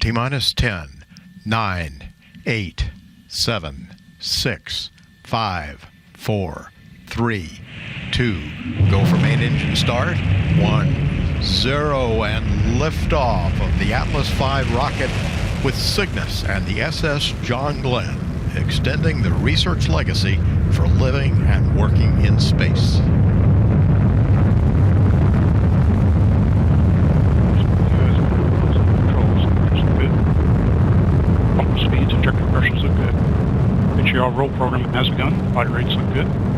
T-minus 10, 9, 8, 7, 6, 5, 4, 3, 2. Go for main engine start. 1, 0, and liftoff of the Atlas V rocket with Cygnus and the SS John Glenn, extending the research legacy for living and working in space. Speeds and ejector pressures look good. HER roll programming has begun. Body rates look good.